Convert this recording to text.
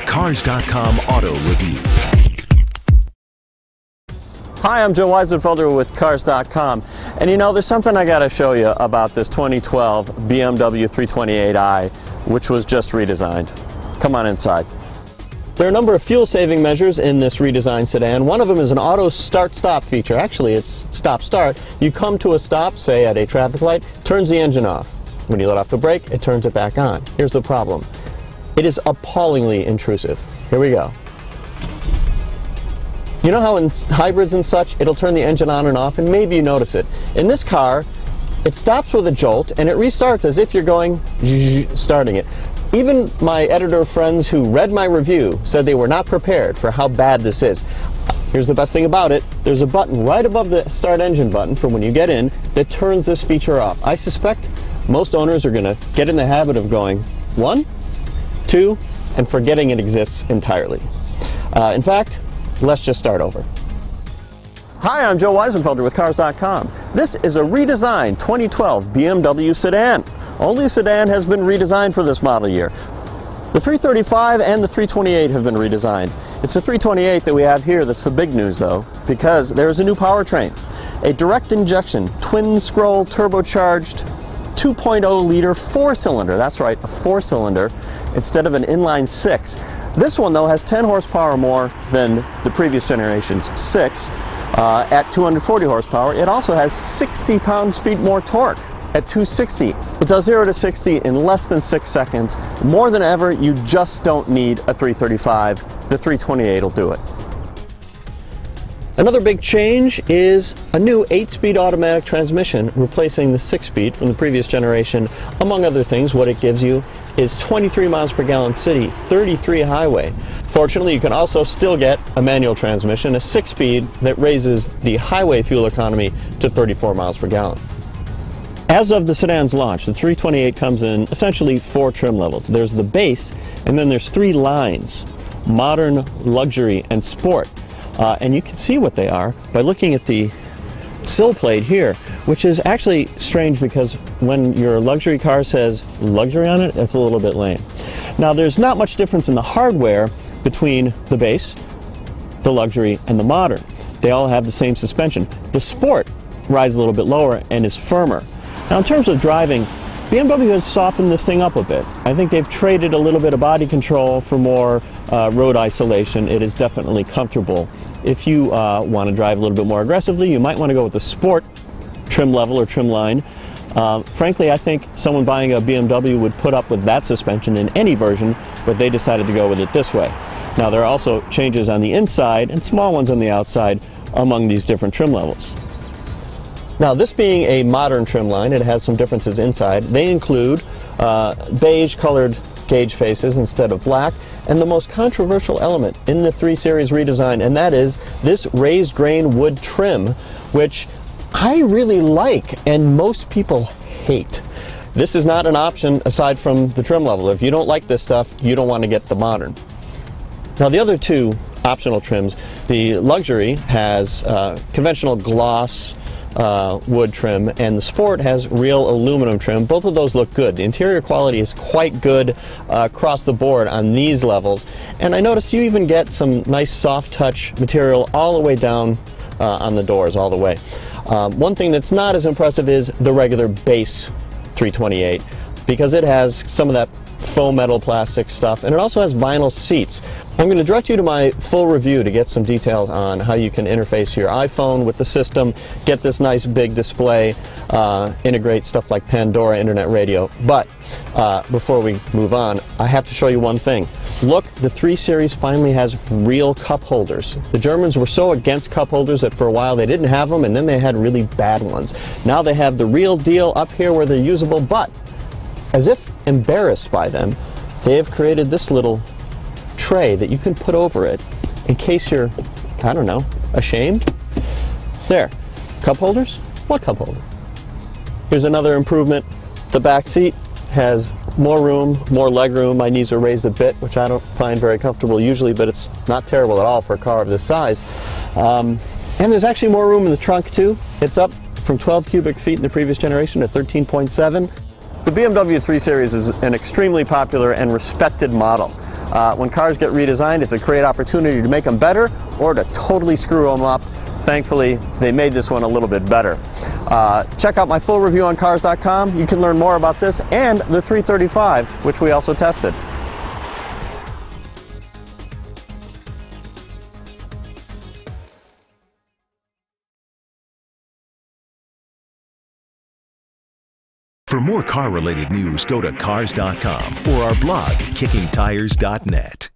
Cars.com Auto Review. Hi, I'm Joe Weisenfelder with Cars.com, and you know, there's something I got to show you about this 2012 BMW 328i, which was just redesigned. Come on inside. There are a number of fuel-saving measures in this redesigned sedan. One of them is an auto start-stop feature. Actually, it's stop-start. You come to a stop, say at a traffic light, turns the engine off. When you let off the brake, it turns it back on. Here's the problem. It is appallingly intrusive. Here we go. You know how in hybrids and such, it'll turn the engine on and off, and maybe you notice it. In this car, it stops with a jolt, and it restarts as if you're going starting it. Even my editor friends who read my review said they were not prepared for how bad this is. Here's the best thing about it. There's a button right above the start engine button for when you get in that turns this feature off. I suspect most owners are going to get in the habit of going 1, 2, and forgetting it exists entirely. In fact, let's just start over. Hi, I'm Joe Weisenfelder with Cars.com. This is a redesigned 2012 BMW sedan. Only a sedan has been redesigned for this model year. The 335 and the 328 have been redesigned. It's the 328 that we have here that's the big news though, because there's a new powertrain. A direct injection, twin scroll turbocharged 2.0 liter 4-cylinder. That's right, a 4-cylinder instead of an inline 6. This one though has 10 horsepower more than the previous generation's 6 at 240 horsepower. It also has 60 pounds-feet more torque at 260. It does 0 to 60 in less than 6 seconds. More than ever, you just don't need a 335. The 328 will do it. Another big change is a new 8-speed automatic transmission replacing the 6-speed from the previous generation. Among other things, what it gives you is 23 miles per gallon city, 33 highway. Fortunately, you can also still get a manual transmission, a 6-speed that raises the highway fuel economy to 34 miles per gallon. As of the sedan's launch, the 328 comes in essentially 4 trim levels. There's the base, and then there's 3 lines: modern, luxury, and sport. And you can see what they are by looking at the sill plate here, which is actually strange because when your luxury car says luxury on it, that's a little bit lame. Now, there's not much difference in the hardware between the base, the luxury, and the modern. They all have the same suspension. The sport rides a little bit lower and is firmer. Now, in terms of driving, BMW has softened this thing up a bit. I think they've traded a little bit of body control for more road isolation. It is definitely comfortable. If you want to drive a little bit more aggressively, you might want to go with the sport trim level or trim line. Frankly, I think someone buying a BMW would put up with that suspension in any version, but they decided to go with it this way. Now, there are also changes on the inside and small ones on the outside among these different trim levels. Now, this being a modern trim line, it has some differences inside. They include beige colored gauge faces instead of black, and the most controversial element in the 3 Series redesign, and that is this raised grain wood trim, which I really like and most people hate. This is not an option aside from the trim level. If you don't like this stuff, you don't want to get the modern. Now, the other 2 optional trims, the luxury has conventional gloss wood trim, and the sport has real aluminum trim. Both of those look good. The interior quality is quite good across the board on these levels, and I noticed you even get some nice soft touch material all the way down on the doors all the way. One thing that's not as impressive is the regular base 328, because it has some of that faux metal plastic stuff, and it also has vinyl seats. I'm going to direct you to my full review to get some details on how you can interface your iPhone with the system, get this nice big display, integrate stuff like Pandora Internet Radio. But before we move on, I have to show you one thing. Look, the 3 Series finally has real cup holders. The Germans were so against cup holders that for a while they didn't have them, and then they had really bad ones. Now they have the real deal up here where they're usable, but as if embarrassed by them, they have created this little tray that you can put over it in case you're, I don't know, ashamed. There. Cup holders? What cup holder? Here's another improvement. The back seat has more room, more leg room. My knees are raised a bit, which I don't find very comfortable usually, but it's not terrible at all for a car of this size. And there's actually more room in the trunk too. It's up from 12 cubic feet in the previous generation to 13.7. The BMW 3 Series is an extremely popular and respected model. When cars get redesigned, it's a great opportunity to make them better or to totally screw them up. Thankfully, they made this one a little bit better. Check out my full review on Cars.com. You can learn more about this and the 335, which we also tested. For more car-related news, go to Cars.com or our blog, KickingTires.net.